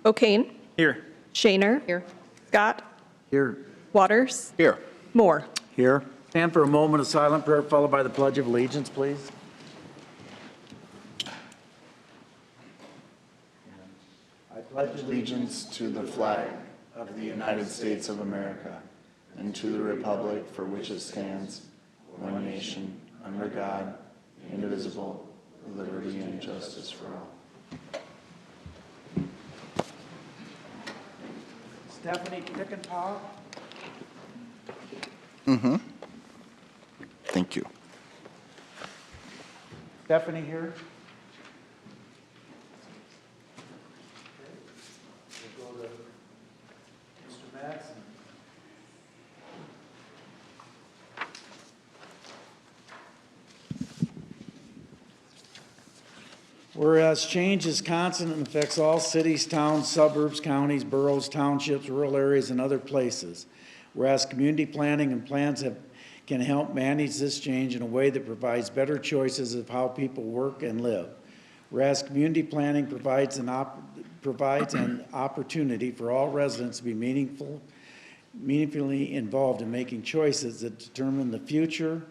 O'Kane. Here. Shaner. Here. Scott. Here. Waters. Here. Moore. Here. Stand for a moment of silent prayer followed by the Pledge of Allegiance, please. I pledge allegiance to the flag of the United States of America and to the republic for which it stands, one nation, under God, indivisible, with liberty and justice for all. Stephanie Pickenpaw. Thank you. Stephanie here. We'll go to Mr. Madsen. Whereas change is constant and affects all cities, towns, suburbs, counties, boroughs, townships, rural areas, and other places. Whereas community planning and plans can help manage this change in a way that provides better choices of how people work and live. Whereas community planning provides an opportunity for all residents to be meaningfully involved in making choices that determine the future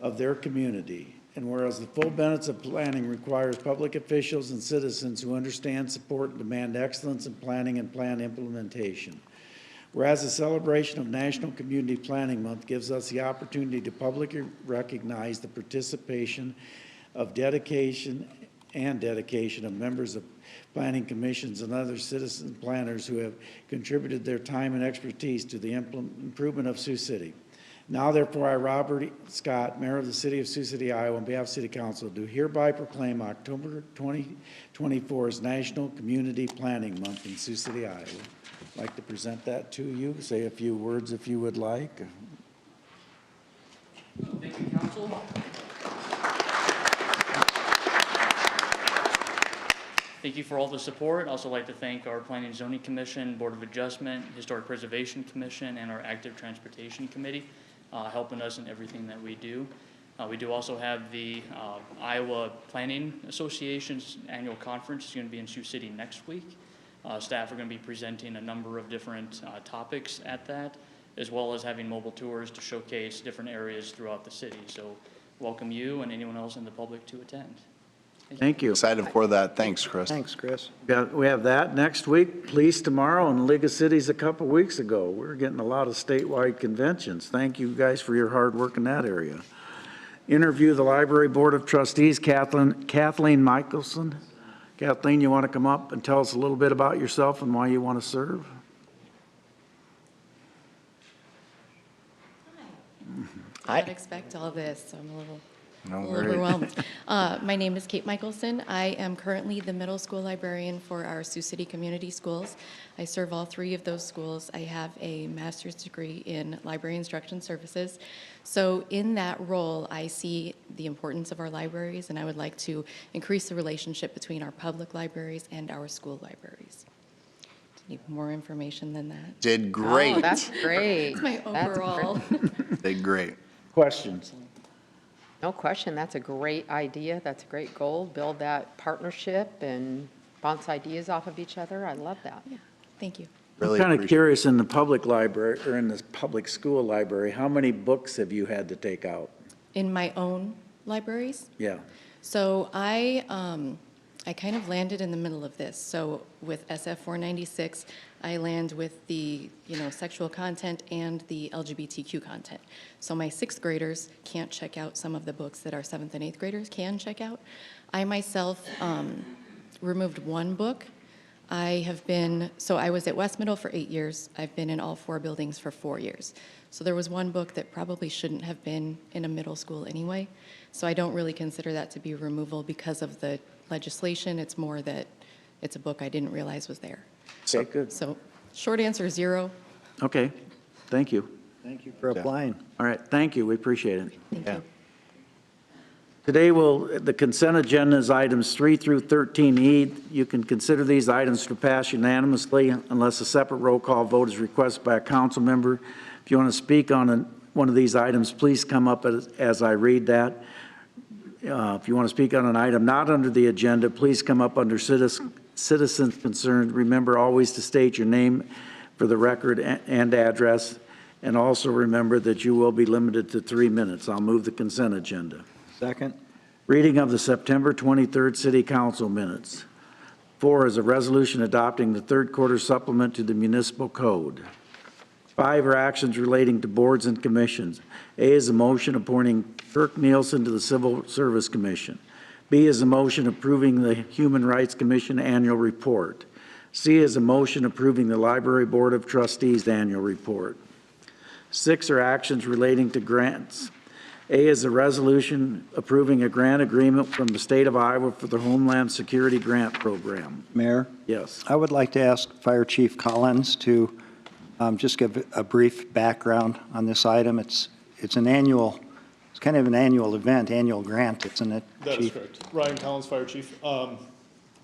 of their community. And whereas the full benefits of planning requires public officials and citizens who understand, support, and demand excellence in planning and plan implementation. Whereas the celebration of National Community Planning Month gives us the opportunity to publicly recognize the participation of dedication of members of planning commissions and other citizen planners who have contributed their time and expertise to the improvement of Sioux City. Now, therefore, I, Robert Scott, Mayor of the City of Sioux City, Iowa, on behalf of City Council, do hereby proclaim October 2024 as National Community Planning Month in Sioux City, Iowa. I'd like to present that to you. Say a few words if you would like. Thank you, Council. Thank you for all the support. I'd also like to thank our Planning and Zoning Commission, Board of Adjustment, Historic Preservation Commission, and our Active Transportation Committee, helping us in everything that we do. We do also have the Iowa Planning Association's annual conference. It's going to be in Sioux City next week. Staff are going to be presenting a number of different topics at that, as well as having mobile tours to showcase different areas throughout the city. So welcome you and anyone else in the public to attend. Thank you. Excited for that. Thanks, Chris. Thanks, Chris. We have that next week, Police tomorrow, and League of Cities a couple weeks ago. We're getting a lot of statewide conventions. Thank you guys for your hard work in that area. Interview the Library Board of Trustees, Kathleen Michelson. Kathleen, you want to come up and tell us a little bit about yourself and why you want to serve? I didn't expect all this, so I'm a little overwhelmed. My name is Kate Michelson. I am currently the middle school librarian for our Sioux City Community Schools. I serve all 3 of those schools. I have a master's degree in library instruction services. So in that role, I see the importance of our libraries, and I would like to increase the relationship between our public libraries and our school libraries. Do you need more information than that? Did great. Oh, that's great. That's my overall. Did great. Questions? No question. That's a great idea. That's a great goal. Build that partnership and bounce ideas off of each other. I love that. Yeah, thank you. Really I'm kind of curious, in the public library, or in this public school library, how many books have you had to take out? In my own libraries? Yeah. So I kind of landed in the middle of this. So with SF 496, I land with the sexual content and the LGBTQ content. So my 6th graders can't check out some of the books that our 7th and 8th graders can check out. I myself removed 1 book. I was at West Middle for 8 years. I've been in all 4 buildings for 4 years. So there was 1 book that probably shouldn't have been in a middle school anyway. So I don't really consider that to be removal because of the legislation. It's more that it's a book I didn't realize was there. Okay, good. So short answer, 0. Okay, thank you. Thank you for applying. All right, thank you, we appreciate it. Thank you. Today, the consent agenda is items 3 through 13E. You can consider these items to pass unanimously unless a separate roll call vote is requested by a council member. If you want to speak on one of these items, please come up as I read that. If you want to speak on an item not under the agenda, please come up under citizens concerned, remember always to state your name for the record and address, and also remember that you will be limited to 3 minutes. I'll move the consent agenda. Second. Reading of the September 23rd City Council minutes. 4 is a resolution adopting the third quarter supplement to the municipal code. 5 are actions relating to boards and commissions. A is a motion appointing Kirk Nielsen to the Civil Service Commission. B is a motion approving the Human Rights Commission annual report. C is a motion approving the Library Board of Trustees annual report. 6 are actions relating to grants. A is a resolution approving a grant agreement from the state of Iowa for the Homeland Security Grant Program. Mayor, Yes. I would like to ask Fire Chief Collins to just give a brief background on this item. It's an annual, it's kind of an annual event, annual grant, isn't it, That is Chief? correct. Ryan Collins, Fire Chief.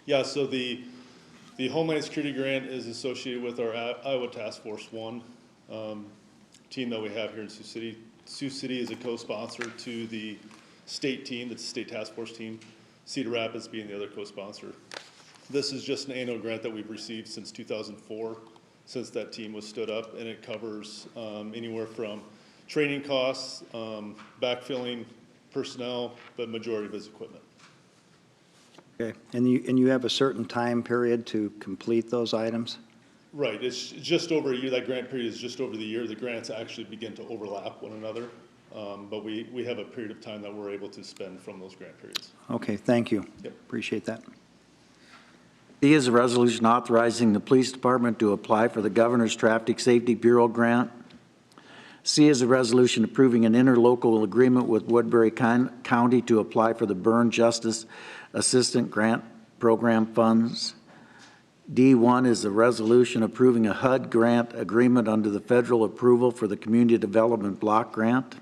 Yeah, so the Homeland Security Grant is associated with our Iowa Task Force 1 team that we have here in Sioux City. Sioux City is a co-sponsor to the state team, that's the state task force team, Cedar Rapids being the other co-sponsor. This is just an annual grant that we've received since 2004, since that team was stood up, and it covers anywhere from training costs, backfilling personnel, but majority of his equipment. Okay, and you have a certain time period to complete those items? Right, it's just over a year. That grant period is just over the year. The grants actually begin to overlap one another, but we have a period of time that we're able to spend from those grant periods. Okay, thank you. Yep. Appreciate that. D is a resolution authorizing the police department to apply for the Governor's Traffic Safety Bureau grant. C is a resolution approving an interlocal agreement with Woodbury County to apply for the Burn Justice Assistant Grant Program funds. D1 is a resolution approving a HUD grant agreement under the federal approval for the Community Development Block Grant.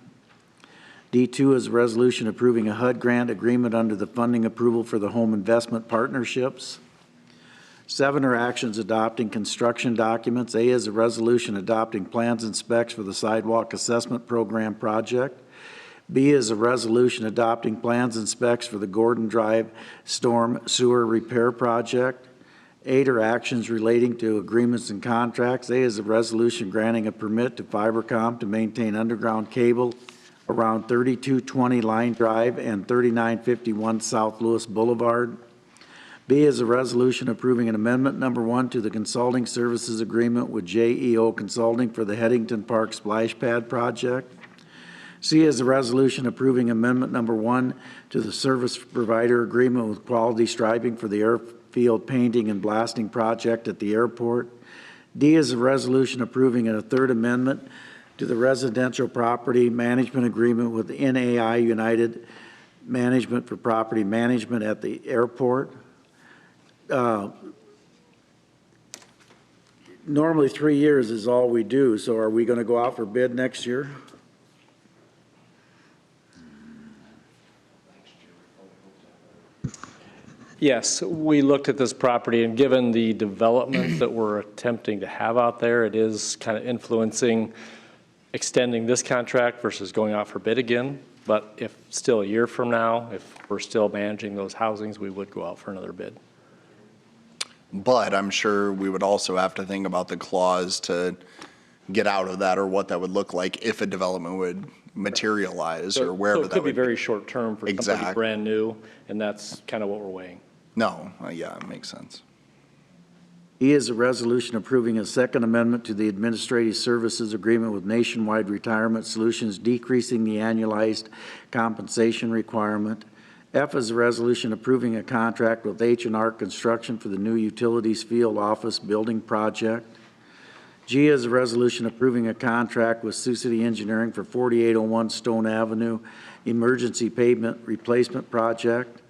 D2 is a resolution approving a HUD grant agreement under the funding approval for the Home Investment Partnerships. 7 are actions adopting construction documents. A is a resolution adopting plans and specs for the Sidewalk Assessment Program project. B is a resolution adopting plans and specs for the Gordon Drive Storm Sewer Repair Project. 8 are actions relating to agreements and contracts. A is a resolution granting a permit to Fibercom to maintain underground cable around 3220 Line Drive and 3951 South Lewis Boulevard. B is a resolution approving an amendment number 1 to the consulting services agreement with JEO Consulting for the Headington Park Splash Pad project. C is a resolution approving amendment number 1 to the service provider agreement with Quality Striping for the airfield painting and blasting project at the airport. D is a resolution approving a third amendment to the residential property management agreement with NAI United Management for property management at the airport. Normally 3 years is all we do, so are we going to go out for bid next year? Yes, we looked at this property, and given the development that we're attempting to have out there, it is kind of influencing extending this contract versus going out for bid again. But if still a year from now, if we're still managing those housings, we would go out for another bid. But I'm sure we would also have to think about the clause to get out of that, or what that would look like if a development would materialize, or wherever So it that could be would very short term for somebody Exact. brand new, and that's kind of what we're weighing. No, yeah, it makes sense. E is a resolution approving a second amendment to the administrative services agreement with Nationwide Retirement Solutions, decreasing the annualized compensation requirement. F is a resolution approving a contract with H&R Construction for the new Utilities Field Office Building Project. G is a resolution approving a contract with Sioux City Engineering for 4801 Stone Avenue Emergency Pavement Replacement Project.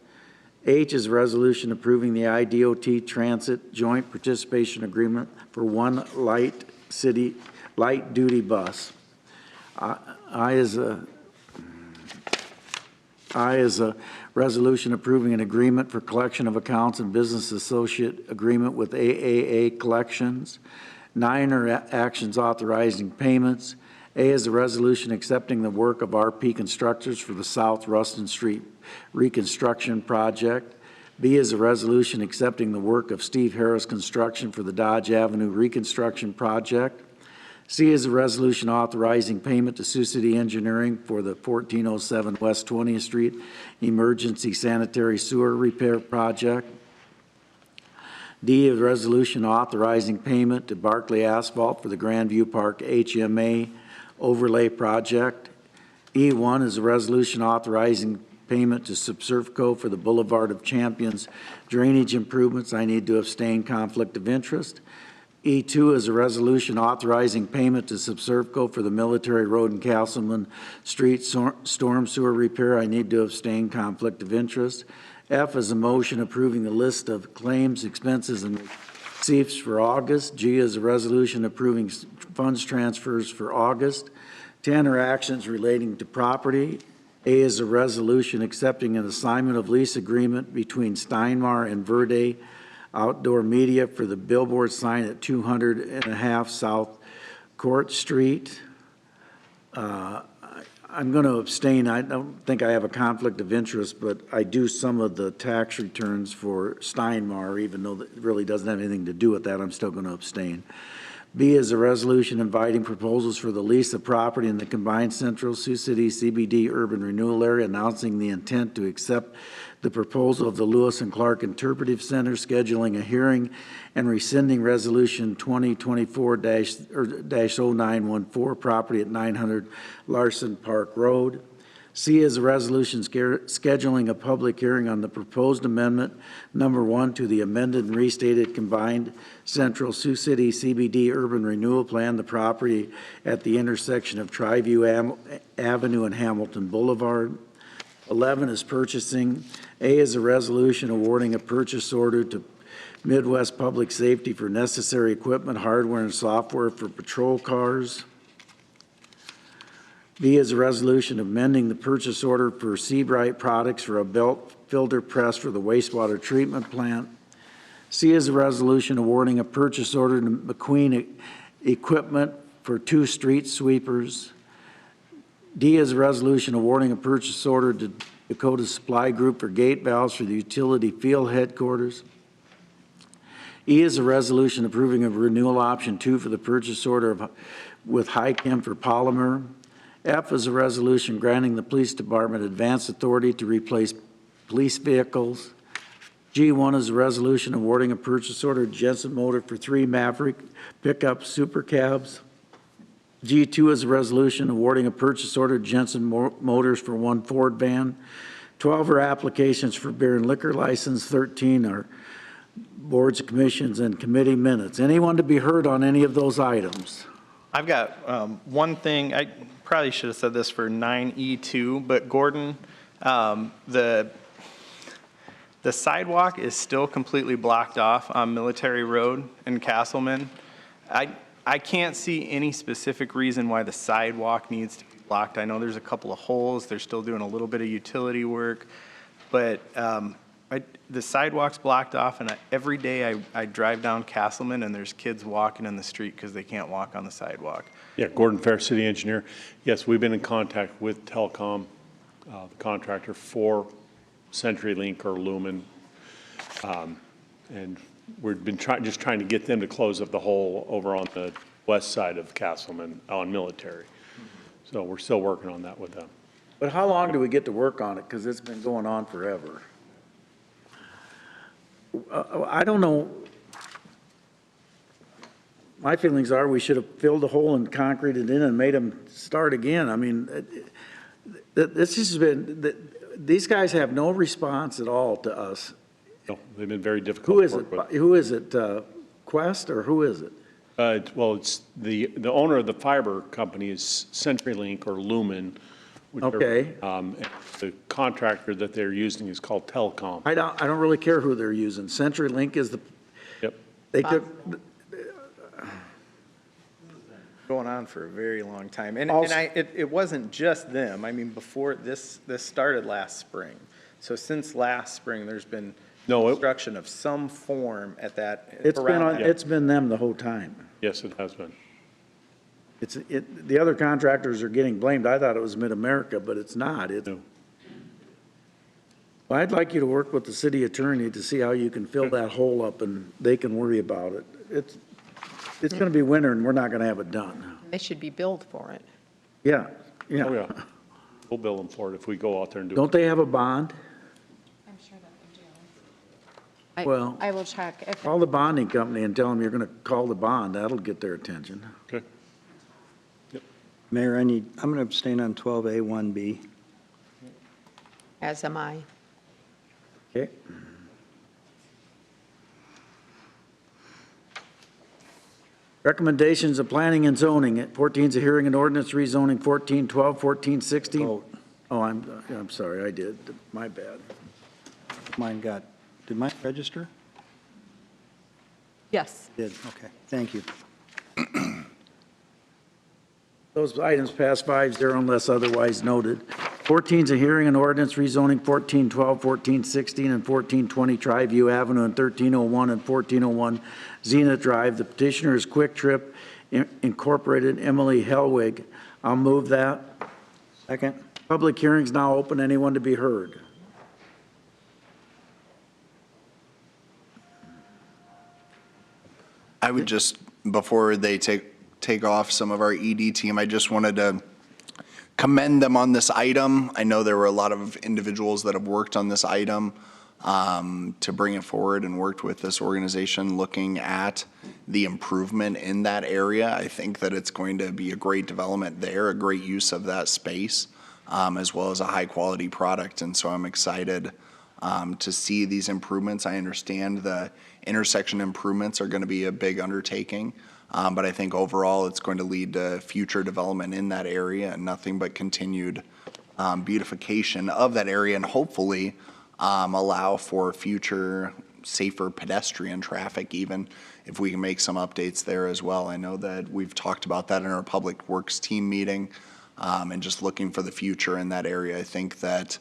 H is a resolution approving the IDOT Transit Joint Participation Agreement for one light duty bus. I is a resolution approving an agreement for collection of accounts and business associate agreement with AAA Collections. 9 are actions authorizing payments. A is a resolution accepting the work of RP Constructors for the South Ruston Street Reconstruction Project. B is a resolution accepting the work of Steve Harris Construction for the Dodge Avenue Reconstruction Project. C is a resolution authorizing payment to Sioux City Engineering for the 1407 West 20th Street Emergency Sanitary Sewer Repair Project. D is a resolution authorizing payment to Barclay Asphalt for the Grandview Park HMA Overlay Project. E1 is a resolution authorizing payment to Subsurfco for the Boulevard of Champions drainage improvements. I need to abstain, conflict of interest. E2 is a resolution authorizing payment to Subsurfco for the Military Road and Castleman Street storm sewer repair. I need to abstain, conflict of interest. F is a motion approving the list of claims, expenses, and receipts for August. G is a resolution approving funds transfers for August. 10 are actions relating to property. A is a resolution accepting an assignment of lease agreement between Steinmar and Verde Outdoor Media for the billboard sign at 200.5 South Court Street. I'm going to abstain. I don't think I have a conflict of interest, but I do some of the tax returns for Steinmar, even though it really doesn't have anything to do with that. I'm still going to abstain. B is a resolution inviting proposals for the lease of property in the combined Central Sioux City CBD urban renewal area, announcing the intent to accept the proposal of the Lewis and Clark Interpretive Center, scheduling a hearing, and rescinding Resolution 2024-0914, property at 900 Larson Park Road. C is a resolution scheduling a public hearing on the proposed amendment number 1 to the amended and restated combined Central Sioux City CBD urban renewal plan, the property at the intersection of Triview Avenue and Hamilton Boulevard. 11 is purchasing. A is a resolution awarding a purchase order to Midwest Public Safety for necessary equipment, hardware, and software for patrol cars. B is a resolution amending the purchase order for Seabright Products for a belt filter press for the wastewater treatment plant. C is a resolution awarding a purchase order to McQueen Equipment for 2 street sweepers. D is a resolution awarding a purchase order to Dakota Supply Group for gate valves for the utility field headquarters. E is a resolution approving a renewal option 2 for the purchase order with HiChem for polymer. F is a resolution granting the police department advance authority to replace police vehicles. G1 is a resolution awarding a purchase order to Jensen Motor for 3 Maverick pickup super cabs. G2 is a resolution awarding a purchase order to Jensen Motors for 1 Ford van. 12 are applications for beer and liquor license. 13 are boards, commissions, and committee minutes. Anyone to be heard on any of those items? I've got one thing. I probably should have said this for 9E2, but Gordon, the sidewalk is still completely blocked off on Military Road in Castleman. I can't see any specific reason why the sidewalk needs to be blocked. I know there's a couple of holes. They're still doing a little bit of utility work, but the sidewalk's blocked off, and every day I drive down Castleman and there's kids walking in the street because they can't walk on the sidewalk. Yeah, Gordon Fair, city engineer. Yes, we've been in contact with Telecom, the contractor for CenturyLink or Lumen, and we've been just trying to get them to close up the hole over on the west side of Castleman on Military. So we're still working on that with them. But how long do we get to work on it? Because it's been going on forever. I don't know. My feelings are we should have filled the hole and concreted it in and made them start again. I mean, this has been, these guys have no response at all to us. No, they've been very difficult to work with. Who is it? Quest or who is it? Well, it's the owner of the fiber company is CenturyLink or Lumen. Okay. The contractor that they're using is called Telecom. I don't really care who they're using. CenturyLink is the. Yep. They took. Going on for a very long time, and it wasn't just them. I mean, before this started last spring. So since last spring, there's been construction of some form at that. It's been them the whole time. Yes, it has been. The other contractors are getting blamed. I thought it was Mid-America, but it's not. No. Well, I'd like you to work with the city attorney to see how you can fill that hole up and they can worry about it. It's gonna be winter and we're not gonna have it done. They should be billed for it. Yeah, Oh, yeah. yeah. We'll bill them for it if we go out there and do it. Don't they have a bond? I'm sure that they do. Well, I will check. If call the bonding company and tell them you're gonna call the bond. That'll get their attention. Okay. Mayor, I'm going to abstain on 12A1B. As am I. Okay. Recommendations of planning and zoning. 14 is a hearing and ordinance rezoning 1412, 1416. Vote. Oh, I'm sorry, I did. My bad. Did mine register? Yes. Did, okay, thank you. Those items pass 5-0 unless otherwise noted. 14 is a hearing and ordinance rezoning 1412, 1416, and 1420 Triview Avenue and 1301 and 1401 Zenith Drive. The petitioner is Quick Trip Incorporated, Emily Helwig. I'll move that. Second? Public hearing's now open. Anyone to be heard? I would just, before they take off some of our ED team, I just wanted to commend them on this item. I know there were a lot of individuals that have worked on this item to bring it forward and worked with this organization looking at the improvement in that area. I think that it's going to be a great development there, a great use of that space, as well as a high-quality product. And so I'm excited to see these improvements. I understand the intersection improvements are going to be a big undertaking, but I think overall it's going to lead to future development in that area and nothing but continued beautification of that area, and hopefully allow for future safer pedestrian traffic, even if we can make some updates there as well. I know that we've talked about that in our Public Works team meeting, and just looking for the future in that area. I think that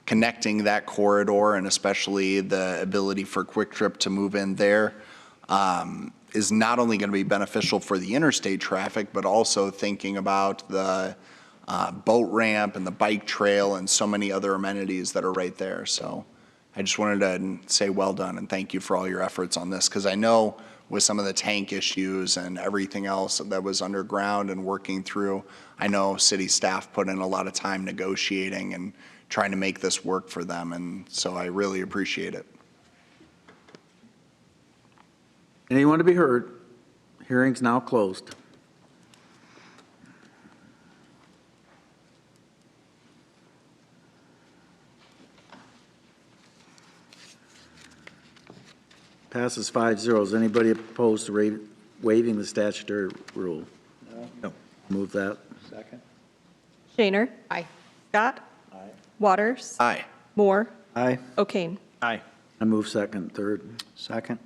connecting that corridor, and especially the ability for Quick Trip to move in there, is not only going to be beneficial for the interstate traffic, but also thinking about the boat ramp and the bike trail and so many other amenities that are right there. So I just wanted to say well done and thank you for all your efforts on this, because I know with some of the tank issues and everything else that was underground and working through, I know city staff put in a lot of time negotiating and trying to make this work for them, and so I really appreciate it. Anyone to be heard? Hearing's now closed. Passes 5-0. Is anybody opposed to waiving the statutory rule? No. Move that. Second? Shaner. Aye. Scott. Waters. Aye. Moore. Aye. O'Kane. Aye. I move second. Third. Second?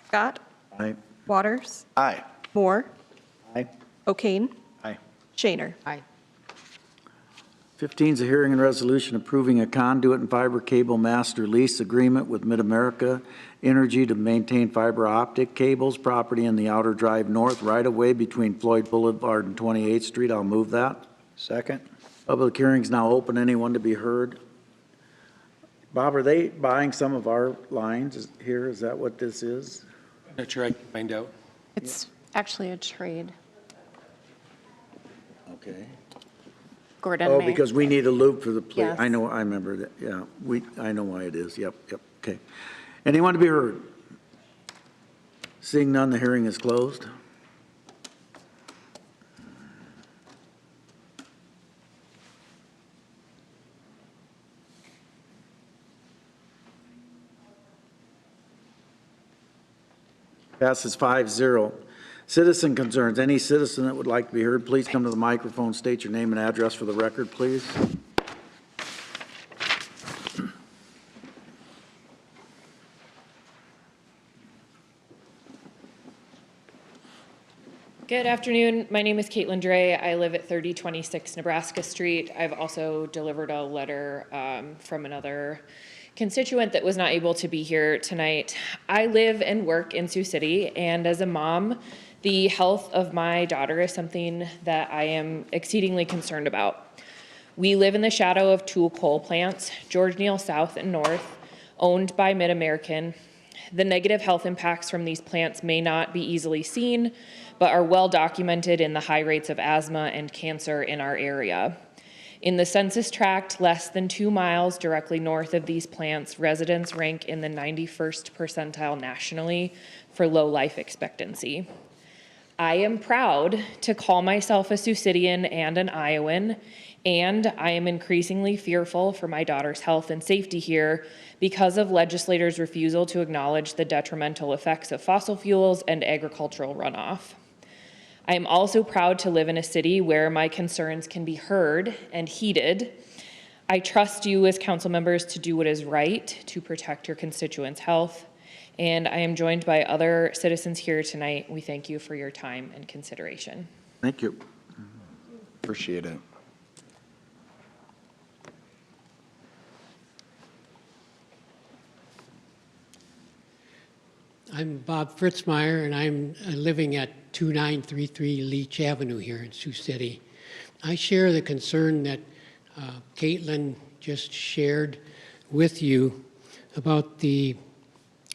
Scott. Aye. Waters. Aye. Moore. Aye. O'Kane. Aye. Shaner. Aye. 15 is a hearing and resolution approving a conduit and fiber cable master lease agreement with Mid-America Energy to maintain fiber optic cables property in the Outer Drive North right-of-way between Floyd Boulevard and 28th Street. I'll move that. Second? Public hearing's now open. Anyone to be heard? Bob, are they buying some of our lines here? Is that what this is? Not sure I can find out. It's actually a trade. Okay. Gordon Oh, may. because we need a loop for the police. Yes. I know, I remember that, yeah. I know why it is. Yep, okay. Anyone to be heard? Seeing none, the hearing is closed. Passes 5-0. Citizen concerns. Any citizen that would like to be heard, please come to the microphone, state your name and address for the record, please. Good afternoon. My name is Caitlin Dre. I live at 3026 Nebraska Street. I've also delivered a letter from another constituent that was not able to be here tonight. I live and work in Sioux City, and as a mom, the health of my daughter is something that I am exceedingly concerned about. We live in the shadow of two coal plants, George Neal South and North, owned by Mid-American. The negative health impacts from these plants may not be easily seen, but are well documented in the high rates of asthma and cancer in our area. In the census tract less than 2 miles directly north of these plants, residents rank in the 91st percentile nationally for low life expectancy. I am proud to call myself a Sioux Citian and an Iowan, and I am increasingly fearful for my daughter's health and safety here because of legislators' refusal to acknowledge the detrimental effects of fossil fuels and agricultural runoff. I am also proud to live in a city where my concerns can be heard and heeded. I trust you as council members to do what is right to protect your constituents' health, and I am joined by other citizens here tonight. We thank you for your time and consideration. Thank you. Appreciate it. I'm Bob Fritzmeyer, and I'm living at 2933 Leach Avenue here in Sioux City. I share the concern that Caitlin just shared with you about the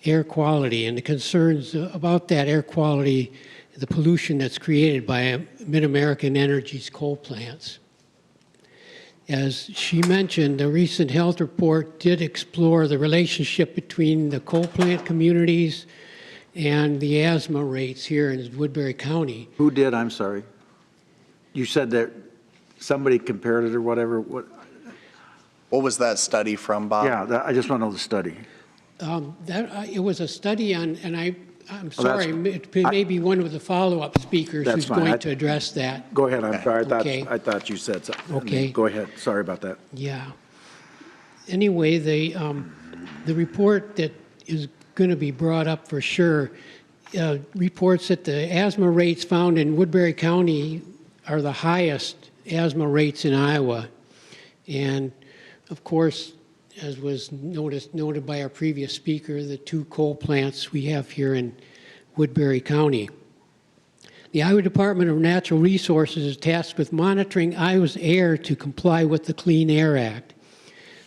air quality and the concerns about that air quality, the pollution that's created by Mid-American Energy's coal plants. As she mentioned, the recent health report did explore the relationship between the coal plant communities and the asthma rates here in Woodbury County. Who did? I'm sorry. You said that somebody compared it or whatever. What was that study from, Bob? Yeah, I just want to know the study. It was a study on, and I'm sorry, it may be one of the follow-up speakers who's going to address that. Go ahead. I'm sorry. I Okay. thought you said something. Okay. Go ahead. Sorry about that. Yeah. Anyway, the report that is going to be brought up for sure reports that the asthma rates found in Woodbury County are the highest asthma rates in Iowa. And of course, as was noted by our previous speaker, the two coal plants we have here in Woodbury County. The Iowa Department of Natural Resources is tasked with monitoring Iowa's air to comply with the Clean Air Act.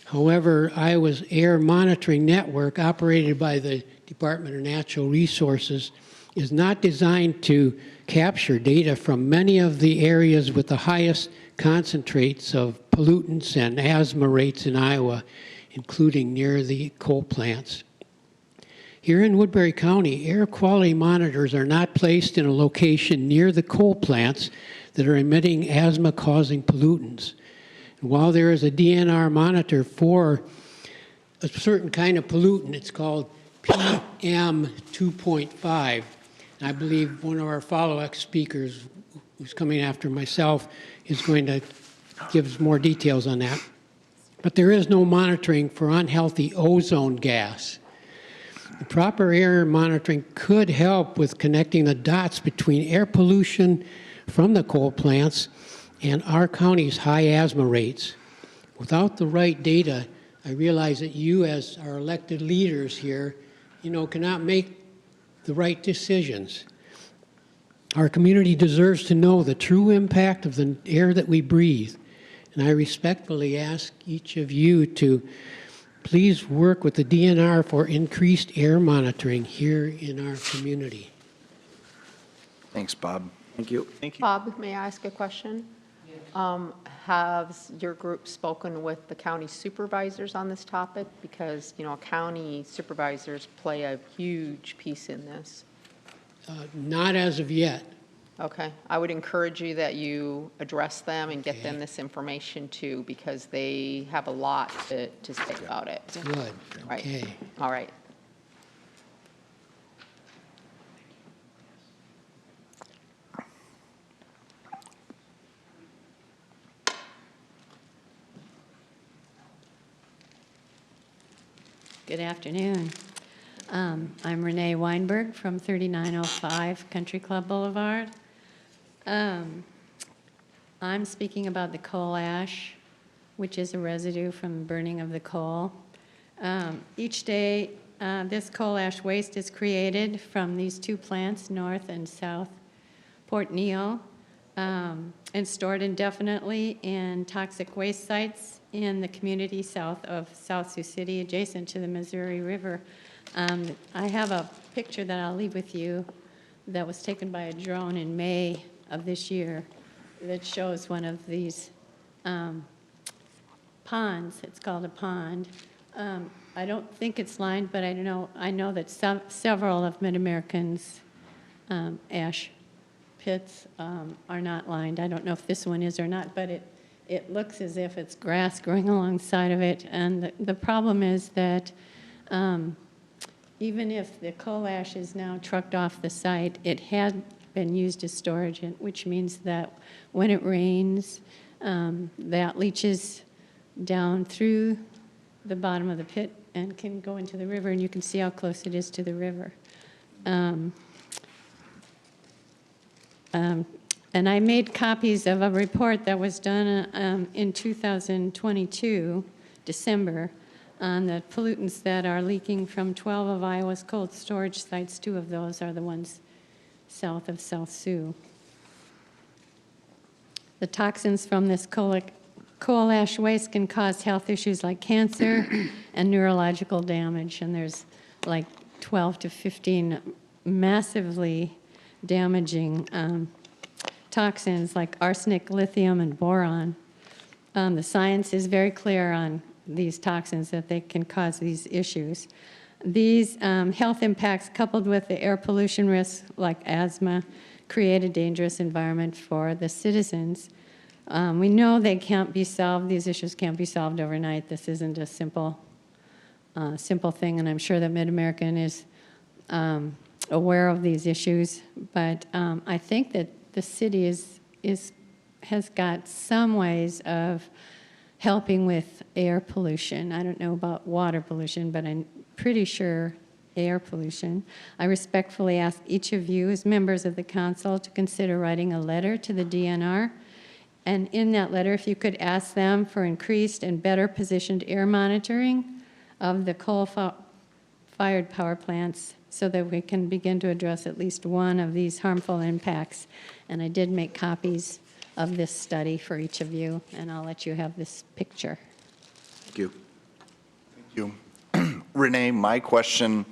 However, Iowa's air monitoring network, operated by the Department of Natural Resources, is not designed to capture data from many of the areas with the highest concentrates of pollutants and asthma rates in Iowa, including near the coal plants. Here in Woodbury County, air quality monitors are not placed in a location near the coal plants that are emitting asthma-causing pollutants. And while there is a DNR monitor for a certain kind of pollutant, it's called PM 2.5. I believe one of our follow-up speakers, who's coming after myself, is going to give us more details on that. But there is no monitoring for unhealthy ozone gas. The proper air monitoring could help with connecting the dots between air pollution from the coal plants and our county's high asthma rates. Without the right data, I realize that you, as our elected leaders here, cannot make the right decisions. Our community deserves to know the true impact of the air that we breathe. And I respectfully ask each of you to please work with the DNR for increased air monitoring here in our community. Thanks, Bob. Thank you. Thank you. Bob, may I ask a question? Has your group spoken with the county supervisors on this topic? Because, county supervisors play a huge piece in this. Not as of yet. Okay. I would encourage you that you address them and get them this information too, because they have a lot to say about it. Good. Right. Okay. All right. Good afternoon. I'm Renee Weinberg from 3905 Country Club Boulevard. I'm speaking about the coal ash, which is a residue from burning of the coal. Each day, this coal ash waste is created from these two plants, North and South Port Neal. and stored indefinitely in toxic waste sites in the community south of South Sioux City, adjacent to the Missouri River. I have a picture that I'll leave with you that was taken by a drone in May of this year that shows one of these ponds. It's called a pond. I don't think it's lined, but I know that several of Mid-American's ash pits are not lined. I don't know if this one is or not, but it looks as if it's grass growing alongside of it. And the problem is that even if the coal ash is now trucked off the site, it had been used as storage, which means that when it rains, that leaches down through the bottom of the pit and can go into the river, and you can see how close it is to the river. And I made copies of a report that was done in 2022, December, on the pollutants that are leaking from 12 of Iowa's cold storage sites. 2 of those are the ones south of South Sioux. The toxins from this coal ash waste can cause health issues like cancer and neurological damage, and there's like 12 to 15 massively damaging toxins like arsenic, lithium, and boron. The science is very clear on these toxins, that they can cause these issues. These health impacts, coupled with the air pollution risks like asthma, create a dangerous environment for the citizens. We know they can't be solved, these issues can't be solved overnight. This isn't a simple thing, and I'm sure that Mid-American is aware of these issues, but I think that the city has got some ways of helping with air pollution. I don't know about water pollution, but I'm pretty sure air pollution. I respectfully ask each of you as members of the council to consider writing a letter to the DNR, and in that letter, if you could ask them for increased and better positioned air monitoring of the coal-fired power plants, so that we can begin to address at least one of these harmful impacts. And I did make copies of this study for each of you, and I'll let you have this picture. Thank you. Thank you. Renee, my question,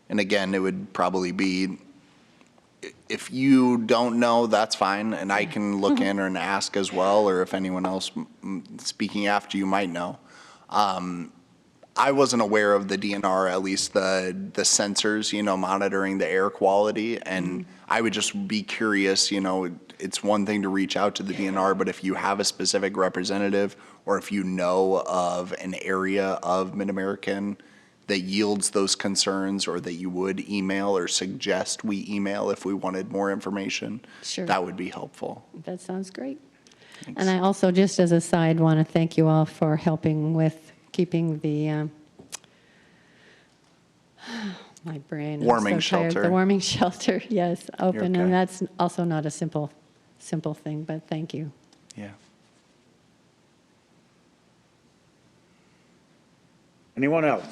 and again, it would probably be, if you don't know, that's fine, and I can look in and ask as well, or if anyone else speaking after you might know. I wasn't aware of the DNR, at least the sensors, monitoring the air quality, and I would just be curious, it's one thing to reach out to the DNR, but if you have a specific representative, or if you know of an area of Mid-American that yields those concerns, or that you would email or suggest we email if we wanted more information, Sure. that would be helpful. That sounds great. Thanks. And I also, just as a side, want to thank you all for helping with keeping the my brain. Warming I'm so tired. shelter. The warming shelter, yes, open, okay. and that's also not a simple thing, but thank you. Yeah. Anyone else?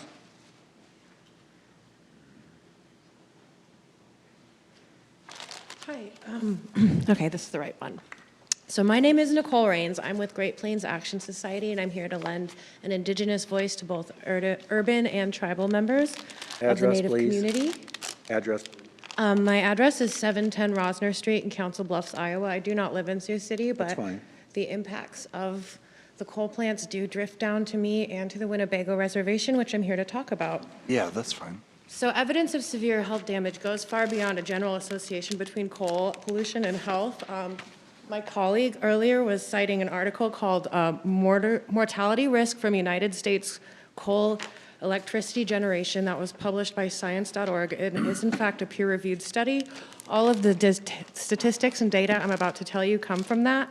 Hi. Okay, this is the right one. So my name is Nicole Rains. I'm with Great Plains Action Society, and I'm here to lend an Indigenous voice to both urban and tribal members of the Native community. Address. My address is 710 Rosner Street in Council Bluffs, Iowa. I do not live in Sioux City, That's but fine. the impacts of the coal plants do drift down to me and to the Winnebago Reservation, which I'm here to talk about. Yeah, that's fine. So evidence of severe health damage goes far beyond a general association between coal pollution and health. My colleague earlier was citing an article called Mortality Risk from United States Coal Electricity Generation that was published by science.org. It is in fact a peer-reviewed study. All of the statistics and data I'm about to tell you come from that.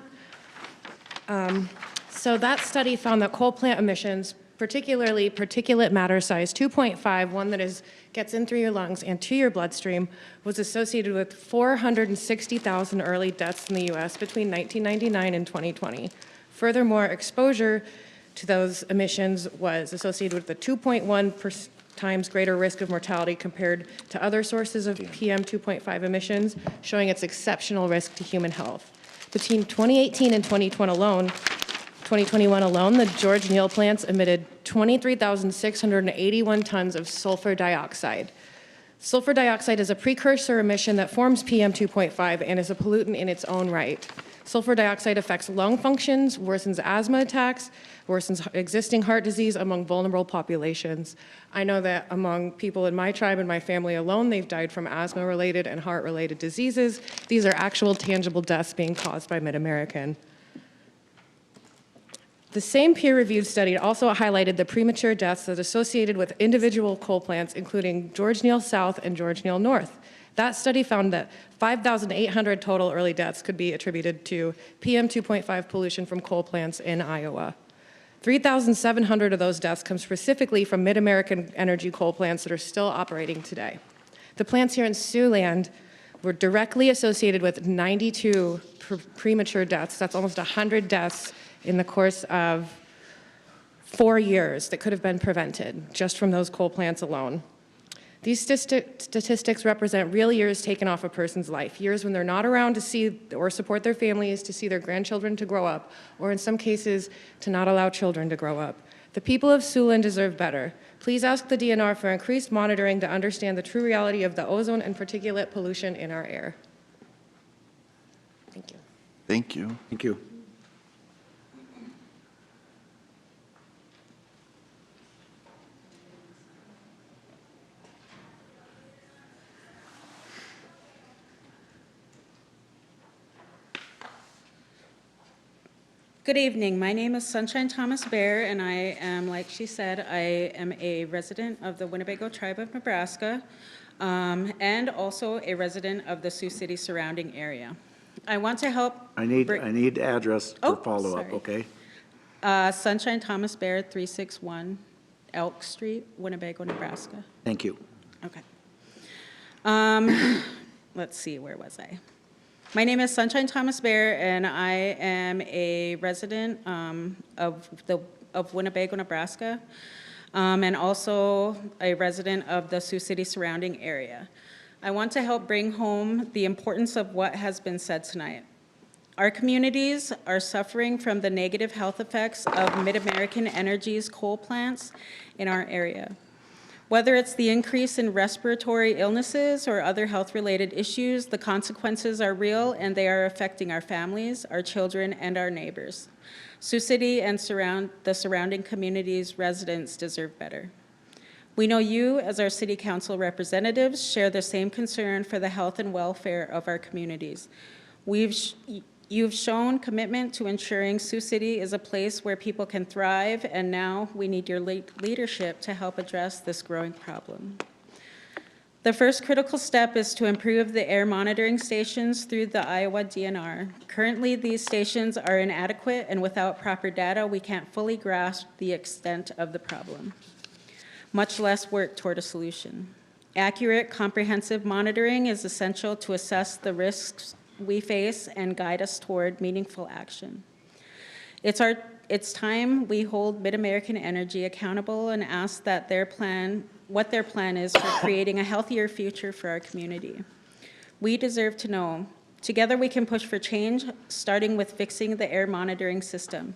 So that study found that coal plant emissions, particularly particulate matter size 2.5, one that gets in through your lungs and to your bloodstream, was associated with 460,000 early deaths in the U.S. between 1999 and 2020. Furthermore, exposure to those emissions was associated with a 2.1 times greater risk of mortality compared to other sources of PM 2.5 emissions, showing its exceptional risk to human health. Between 2018 and 2021 alone, the George Neal plants emitted 23,681 tons of sulfur dioxide. Sulfur dioxide is a precursor emission that forms PM 2.5 and is a pollutant in its own right. Sulfur dioxide affects lung functions, worsens asthma attacks, worsens existing heart disease among vulnerable populations. I know that among people in my tribe and my family alone, they've died from asthma-related and heart-related diseases. These are actual tangible deaths being caused by Mid-American. The same peer-reviewed study also highlighted the premature deaths that associated with individual coal plants, including George Neal South and George Neal North. That study found that 5,800 total early deaths could be attributed to PM 2.5 pollution from coal plants in Iowa. 3,700 of those deaths come specifically from Mid-American energy coal plants that are still operating today. The plants here in Siouxland were directly associated with 92 premature deaths. That's almost 100 deaths in the course of 4 years that could have been prevented just from those coal plants alone. These statistics represent real years taken off a person's life, years when they're not around to see or support their families, to see their grandchildren to grow up, or in some cases, to not allow children to grow up. The people of Siouxland deserve better. Please ask the DNR for increased monitoring to understand the true reality of the ozone and particulate pollution in our air. Thank you. Thank you. Thank you. Good evening. My name is Sunshine Thomas Bear, and I am, like she said, I am a resident of the Winnebago tribe of Nebraska, and also a resident of the Sioux City surrounding area. I want to help. I need address for follow-up, sorry. okay? Sunshine Thomas Bear, 361 Elk Street, Winnebago, Nebraska. Thank you. Okay. Let's see, where was I? My name is Sunshine Thomas Bear, and I am a resident of Winnebago, Nebraska, and also a resident of the Sioux City surrounding area. I want to help bring home the importance of what has been said tonight. Our communities are suffering from the negative health effects of Mid-American Energy's coal plants in our area. Whether it's the increase in respiratory illnesses or other health-related issues, the consequences are real and they are affecting our families, our children, and our neighbors. Sioux City and the surrounding communities' residents deserve better. We know you, as our city council representatives, share the same concern for the health and welfare of our communities. You've shown commitment to ensuring Sioux City is a place where people can thrive, and now we need your leadership to help address this growing problem. The first critical step is to improve the air monitoring stations through the Iowa DNR. Currently, these stations are inadequate, and without proper data, we can't fully grasp the extent of the problem, much less work toward a solution. Accurate, comprehensive monitoring is essential to assess the risks we face and guide us toward meaningful action. It's time we hold Mid-American Energy accountable and ask that what their plan is for creating a healthier future for our community. We deserve to know. Together we can push for change, starting with fixing the air monitoring system.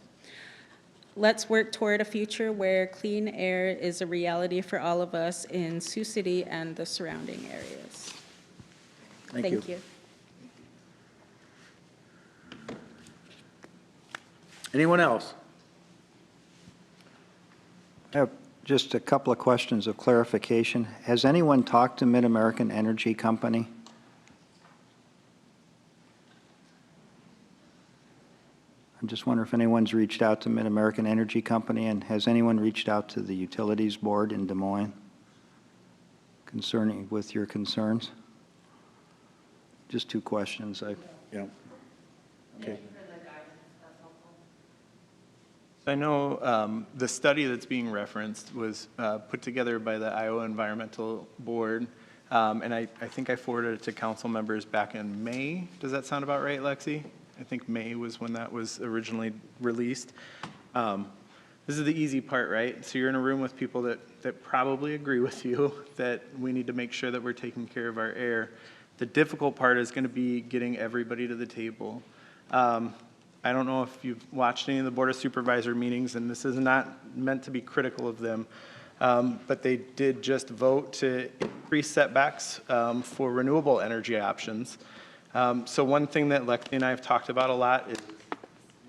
Let's work toward a future where clean air is a reality for all of us in Sioux City and the surrounding areas. Thank you. Anyone else? I have just a couple of questions of clarification. Has anyone talked to Mid-American Energy Company? I'm just wondering if anyone's reached out to Mid-American Energy Company, and has anyone reached out to the Utilities Board in Des Moines concerning with your concerns? Just two questions. Yeah. Okay. I know the study that's being referenced was put together by the Iowa Environmental Board, and I think I forwarded it to council members back in May. Does that sound about right, Lexi? I think May was when that was originally released. This is the easy part, right? So you're in a room with people that probably agree with you that we need to make sure that we're taking care of our air. The difficult part is going to be getting everybody to the table. I don't know if you've watched any of the Board of Supervisor meetings, and this is not meant to be critical of them, but they did just vote to increase setbacks for renewable energy options. So one thing that Lexi and I have talked about a lot is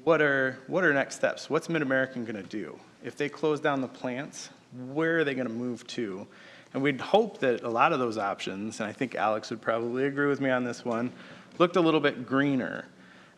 what are next steps? What's Mid-American going to do? If they close down the plants, where are they going to move to? And we'd hope that a lot of those options, and I think Alex would probably agree with me on this one, looked a little bit greener.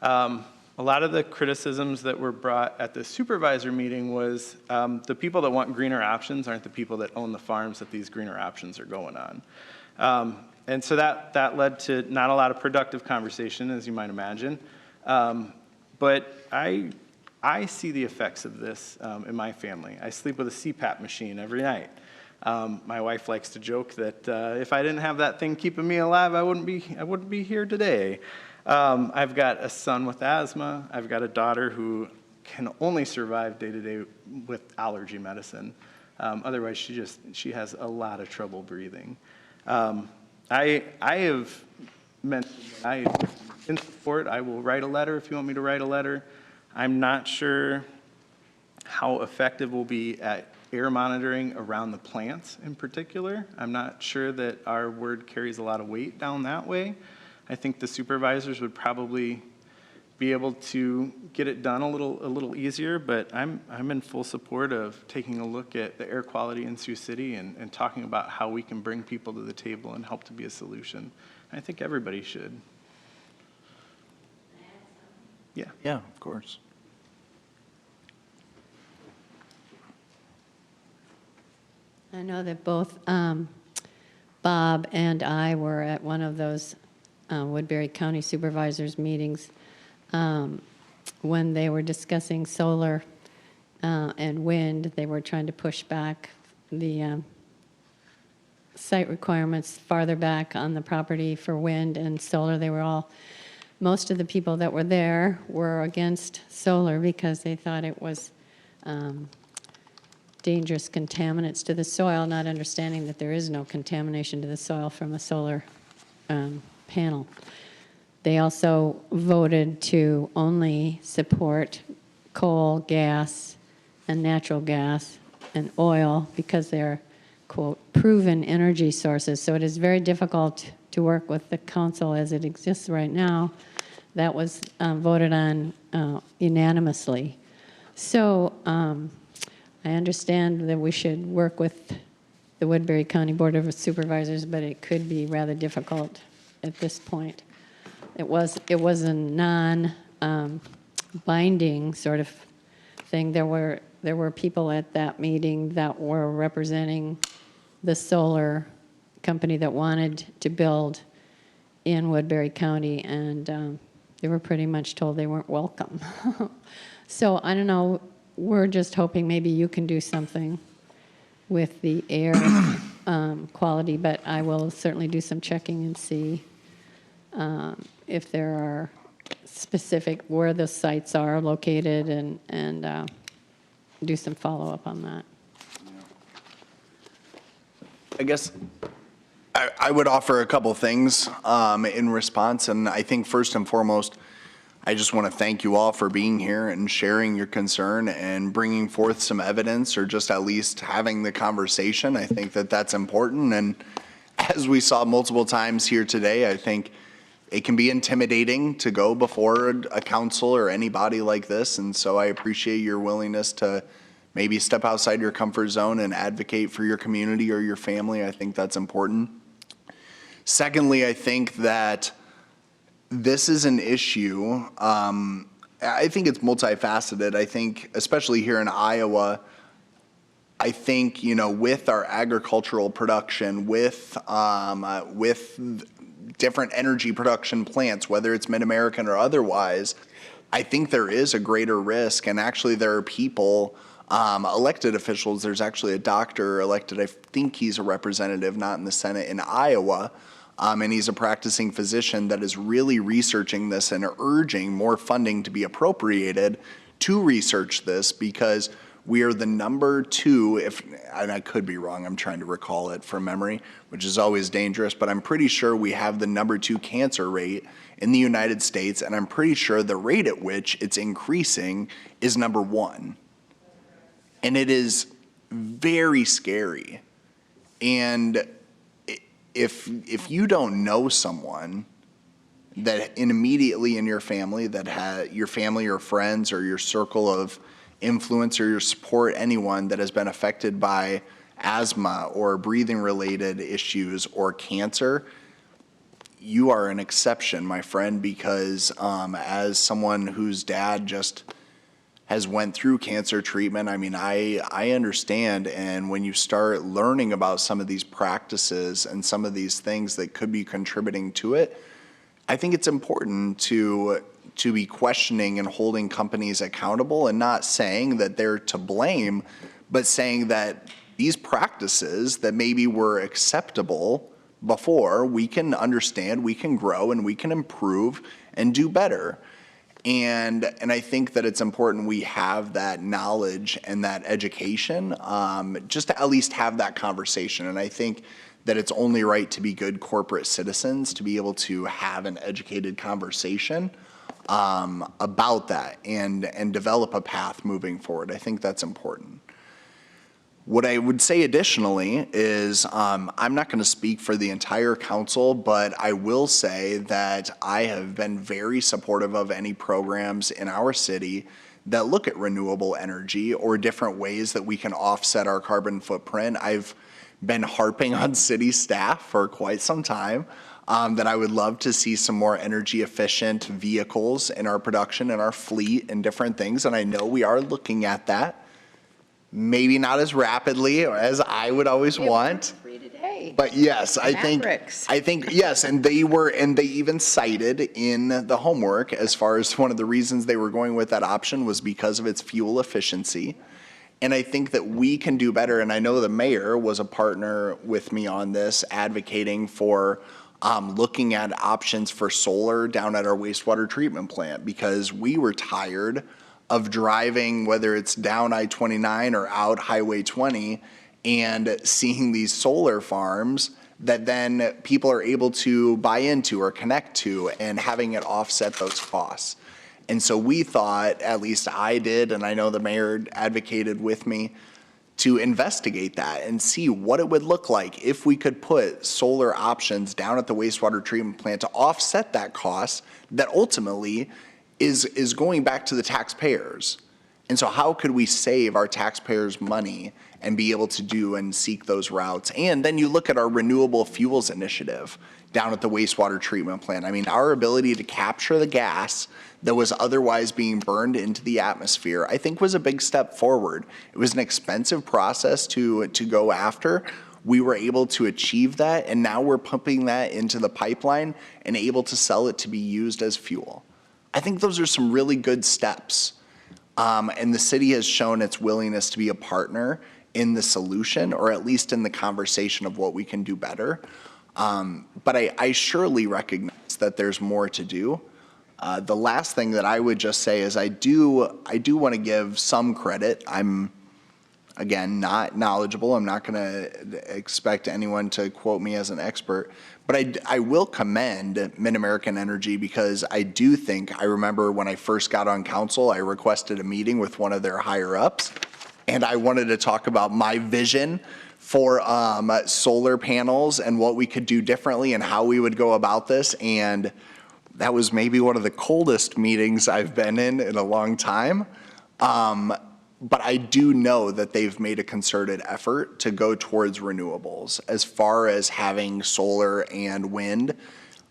A lot of the criticisms that were brought at the supervisor meeting was the people that want greener options aren't the people that own the farms that these greener options are going on. And so that led to not a lot of productive conversation, as you might imagine. But I see the effects of this in my family. I sleep with a CPAP machine every night. My wife likes to joke that if I didn't have that thing keeping me alive, I wouldn't be here today. I've got a son with asthma. I've got a daughter who can only survive day to day with allergy medicine. Otherwise, she has a lot of trouble breathing. I have mentioned that I in support. I will write a letter if you want me to write a letter. I'm not sure how effective we'll be at air monitoring around the plants in particular. I'm not sure that our word carries a lot of weight down that way. I think the supervisors would probably be able to get it done a little easier, but I'm in full support of taking a look at the air quality in Sioux City and talking about how we can bring people to the table and help to be a solution. I think everybody should. Yeah. Yeah, of course. I know that both Bob and I were at one of those Woodbury County Supervisors meetings when they were discussing solar and wind. They were trying to push back the site requirements farther back on the property for wind and solar. Most of the people that were there were against solar because they thought it was dangerous contaminants to the soil, not understanding that there is no contamination to the soil from a solar panel. They also voted to only support coal, gas, and natural gas and oil because they're, quote, proven energy sources. So it is very difficult to work with the council as it exists right now. That was voted on unanimously. So I understand that we should work with the Woodbury County Board of Supervisors, but it could be rather difficult at this point. It was a non-binding sort of thing. There were people at that meeting that were representing the solar company that wanted to build in Woodbury County, and they were pretty much told they weren't welcome. So I don't know. We're just hoping maybe you can do something with the air quality, but I will certainly do some checking and see if there are specific where the sites are located and do some follow-up on that. I guess I would offer a couple things in response, and I think first and foremost, I just want to thank you all for being here and sharing your concern and bringing forth some evidence, or just at least having the conversation. I think that that's important, and as we saw multiple times here today, I think it can be intimidating to go before a council or anybody like this, and so I appreciate your willingness to maybe step outside your comfort zone and advocate for your community or your family. I think that's important. Secondly, I think that this is an issue. I think it's multifaceted. I think, especially here in Iowa, I think, with our agricultural production, with different energy production plants, whether it's Mid-American or otherwise, I think there is a greater risk. And actually, there are people, elected officials. There's actually a doctor elected. I think he's a representative, not in the Senate, in Iowa. And he's a practicing physician that is really researching this and urging more funding to be appropriated to research this, because We are the #2, and I could be wrong, I'm trying to recall it from memory, which is always dangerous, but I'm pretty sure we have the #2 cancer rate in the United States, and I'm pretty sure the rate at which it's increasing is #1. And it is very scary. And if you don't know someone that immediately in your family that your family or friends or your circle of influence or your support anyone that has been affected by asthma or breathing related issues or cancer, you are an exception, my friend, because as someone whose dad just has went through cancer treatment, I mean, I understand. And when you start learning about some of these practices and some of these things that could be contributing to it, I think it's important to be questioning and holding companies accountable and not saying that they're to blame, but saying that these practices that maybe were acceptable before, we can understand, we can grow, and we can improve and do better. And I think that it's important we have that knowledge and that education, just to at least have that conversation. And I think that it's only right to be good corporate citizens to be able to have an educated conversation about that and develop a path moving forward. I think that's important. What I would say additionally is I'm not going to speak for the entire council, but I will say that I have been very supportive of any programs in our city that look at renewable energy or different ways that we can offset our carbon footprint. I've been harping on city staff for quite some time that I would love to see some more energy efficient vehicles in our production and our fleet and different things. And I know we are looking at that. Maybe not as rapidly or as I would always want. But yes, I think yes, and they even cited in the homework as far as one of the reasons they were going with that option was because of its fuel efficiency. And I think that we can do better. And I know the mayor was a partner with me on this, advocating for looking at options for solar down at our wastewater treatment plant, because we were tired of driving, whether it's down I-29 or out Highway 20, and seeing these solar farms that then people are able to buy into or connect to and having it offset those costs. And so we thought, at least I did, and I know the mayor advocated with me, to investigate that and see what it would look like if we could put solar options down at the wastewater treatment plant to offset that cost that ultimately is going back to the taxpayers. And so how could we save our taxpayers money and be able to do and seek those routes? And then you look at our renewable fuels initiative down at the wastewater treatment plant. I mean, our ability to capture the gas that was otherwise being burned into the atmosphere, I think was a big step forward. It was an expensive process to go after. We were able to achieve that, and now we're pumping that into the pipeline and able to sell it to be used as fuel. I think those are some really good steps. And the city has shown its willingness to be a partner in the solution, or at least in the conversation of what we can do better. But I surely recognize that there's more to do. The last thing that I would just say is I do want to give some credit. I'm, again, not knowledgeable. I'm not going to expect anyone to quote me as an expert. But I will commend Mid-American Energy, because I do think, I remember when I first got on council, I requested a meeting with one of their higher ups, and I wanted to talk about my vision for solar panels and what we could do differently and how we would go about this. And that was maybe one of the coldest meetings I've been in a long time. But I do know that they've made a concerted effort to go towards renewables as far as having solar and wind.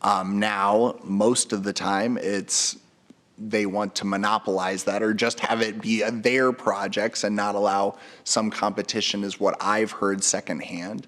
Now, most of the time, they want to monopolize that or just have it be their projects and not allow some competition, is what I've heard secondhand.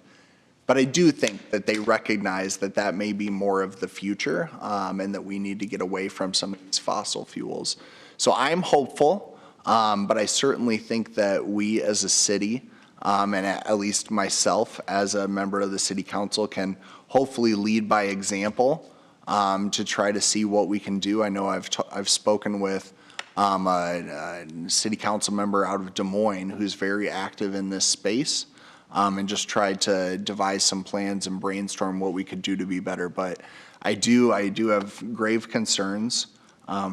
But I do think that they recognize that that may be more of the future, and that we need to get away from some of these fossil fuels. So I'm hopeful. But I certainly think that we as a city, and at least myself as a member of the city council, can hopefully lead by example to try to see what we can do. I know I've spoken with a city council member out of Des Moines who's very active in this space, and just tried to devise some plans and brainstorm what we could do to be better. But I do have grave concerns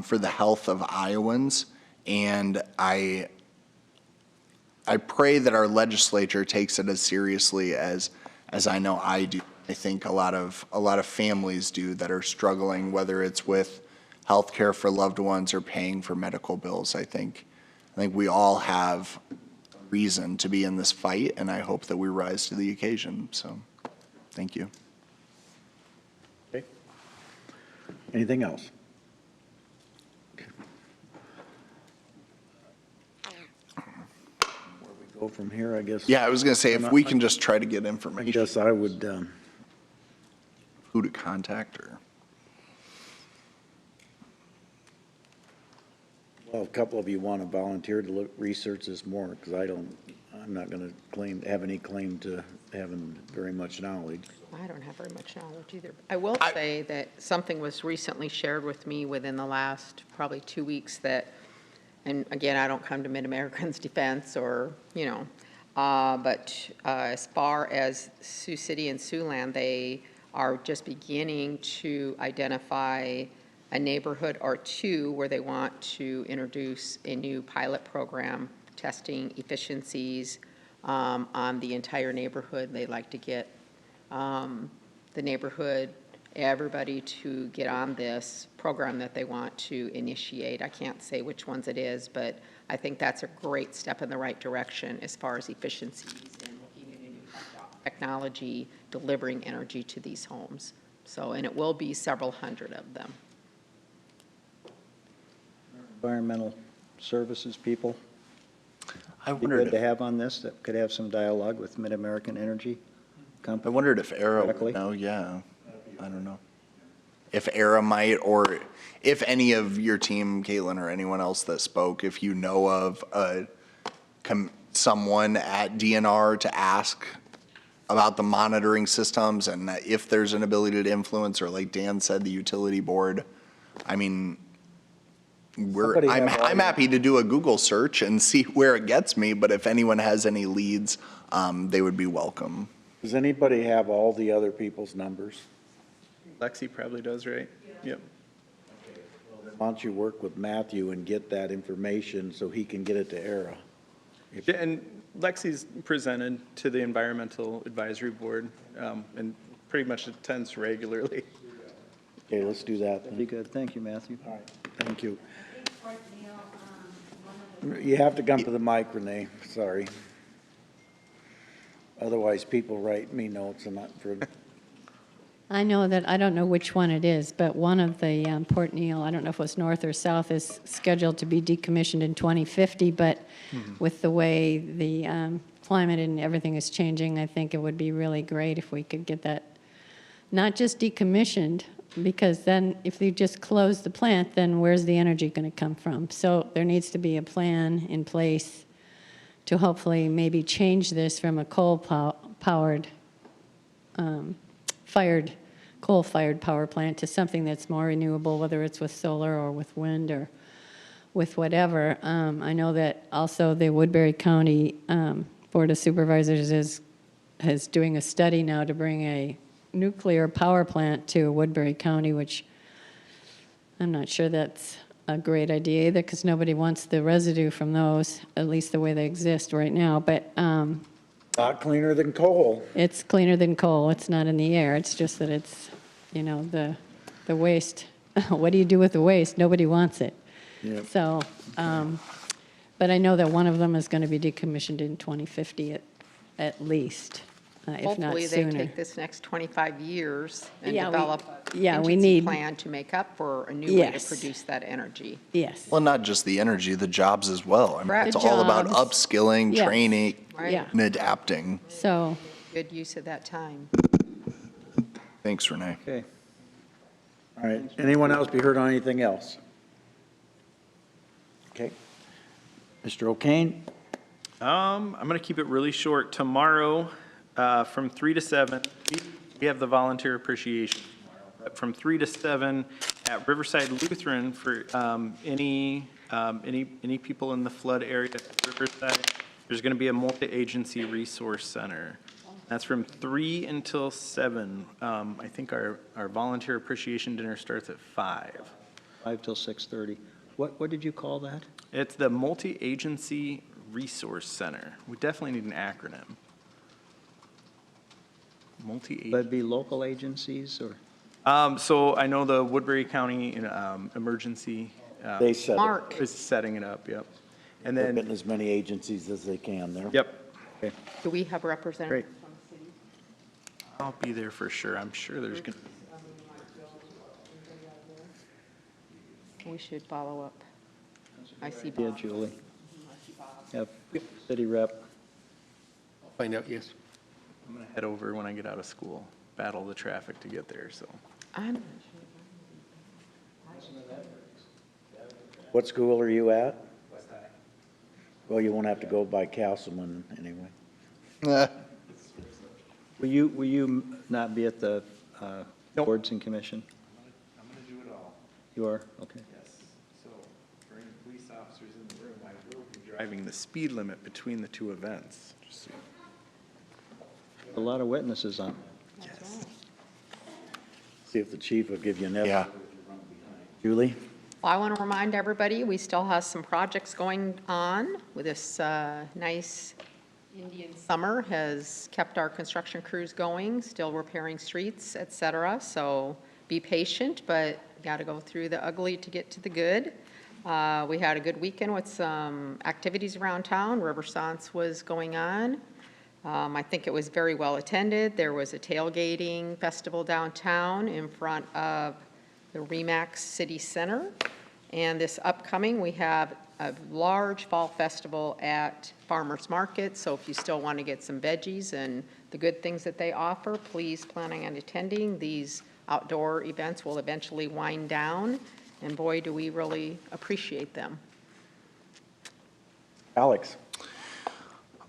for the health of Iowans, and I pray that our legislature takes it as seriously as I know I do. I think a lot of families do that are struggling, whether it's with health care for loved ones or paying for medical bills. I think we all have reason to be in this fight, and I hope that we rise to the occasion. So, thank you. Okay. Anything else? Where we go from here, I guess. Yeah, I was going to say, if we can just try to get information. Yes, I would. Who to contact, or? Well, a couple of you want to volunteer to research this more, because I'm not going to have any claim to having very much knowledge. I don't have very much knowledge either. I will say that something was recently shared with me within the last probably 2 weeks that, and again, I don't come to Mid-American's defense or, but as far as Sioux City and Siouxland, they are just beginning to identify a neighborhood or two where they want to introduce a new pilot program testing efficiencies on the entire neighborhood. They'd like to get the neighborhood, everybody to get on this program that they want to initiate. I can't say which ones it is, but I think that's a great step in the right direction as far as efficiencies and looking at a new technology delivering energy to these homes. So, and it will be several hundred of them. Environmental services people. I Be wondered good to have on this, that could have some dialogue with Mid-American Energy Company. I wondered if ERA would know. Yeah, I don't know. If ERA might, or if any of your team, Caitlin, or anyone else that spoke, if you know of someone at DNR to ask about the monitoring systems and if there's an ability to influence, or like Dan said, the utility board. I mean, I'm happy to do a Google search and see where it gets me, but if anyone has any leads, they would be welcome. Does anybody have all the other people's numbers? Lexi probably does, right? Yep. Why don't you work with Matthew and get that information so he can get it to ERA? And Lexi's presented to the Environmental Advisory Board and pretty much attends regularly. Okay, let's do that then. Be good. Thank you, Matthew. All right, thank you. You have to come to the mic, Renee, sorry. Otherwise, people write me notes and not for. I know that, I don't know which one it is, but one of the Port Neal, I don't know if it was north or south, is scheduled to be decommissioned in 2050, but with the way the climate and everything is changing, I think it would be really great if we could get that not just decommissioned, because then if you just close the plant, then where's the energy going to come from? So there needs to be a plan in place to hopefully maybe change this from a coal-fired power plant to something that's more renewable, whether it's with solar or with wind or with whatever. I know that also the Woodbury County Board of Supervisors is doing a study now to bring a nuclear power plant to Woodbury County, which I'm not sure that's a great idea either, because nobody wants the residue from those, at least the way they exist right now. But Not cleaner than coal. it's cleaner than coal. It's not in the air. It's just that it's, the waste. What do you do with the waste? Nobody wants it. Yep. So, but I know that one of them is going to be decommissioned in 2050 at least, if not Hopefully, they sooner. take this next 25 years and Yeah, develop a we contingency need- plan to make up for a new way to Yes. produce that energy. Yes. Well, not just the energy, the jobs as well. I mean, Correct. it's The all about jobs. upskilling, Yes. training, Right. Yeah. and adapting. So, Good use of that time. Thanks, Renee. Okay. All right, anyone else be heard on anything else? Okay. Mr. O'Kane? I'm going to keep it really short. Tomorrow, from 3 to 7, we have the volunteer appreciation. From 3 to 7 at Riverside Lutheran for any Any people in the flood area at Riverside? There's going to be a multi-agency resource center. That's from 3 until 7. I think our volunteer appreciation dinner starts at 5. 5 till 6:30. What did you call that? It's the multi-agency resource center. We definitely need an acronym. Multi-agency. That'd be local agencies or? So I know the Woodbury County emergency. They set it. Mark. Is setting it up, yep. And They're then, getting as many agencies as they can there. yep, Do we have representatives from the city? I'll be there for sure. I'm sure there's going to be. We should follow up. I see Yeah, Bob. Julie. Have city rep. Find out, yes. I'm going to head over when I get out of school, battle the traffic to get there, so. I'm What school are you at? West High. Well, you won't have to go by Castleman anyway. Will you not be at the boards and commission? I'm going to do it all. You are? Okay. Yes. So for any police officers in the room, I will be driving the speed limit between the two events. Just so you A lot of witnesses on. Yes. See if the chief will give you an Yeah. Julie? Well, I want to remind everybody, we still have some projects going on with this nice Indian summer has kept our construction crews going, still repairing streets, et cetera. So be patient, but got to go through the ugly to get to the good. We had a good weekend with some activities around town. Riverssance was going on. I think it was very well attended. There was a tailgating festival downtown in front of the Remax City Center. And this upcoming, we have a large fall festival at Farmers Market. So if you still want to get some veggies and the good things that they offer, please planning on attending. These outdoor events will eventually wind down. And boy, do we really appreciate them. Alex?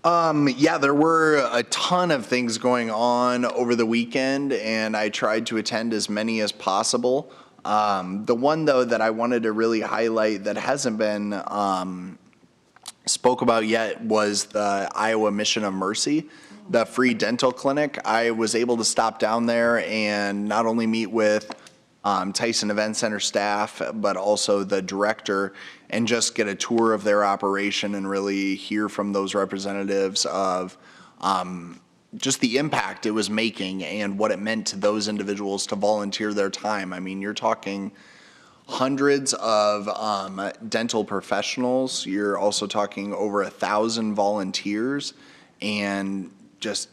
Yeah, there were a ton of things going on over the weekend, and I tried to attend as many as possible. The one, though, that I wanted to really highlight that hasn't been spoke about yet was the Iowa Mission of Mercy, the free dental clinic. I was able to stop down there and not only meet with Tyson Event Center staff, but also the director, and just get a tour of their operation and really hear from those representatives of just the impact it was making and what it meant to those individuals to volunteer their time. I mean, you're talking hundreds of dental professionals. You're also talking over 1,000 volunteers and just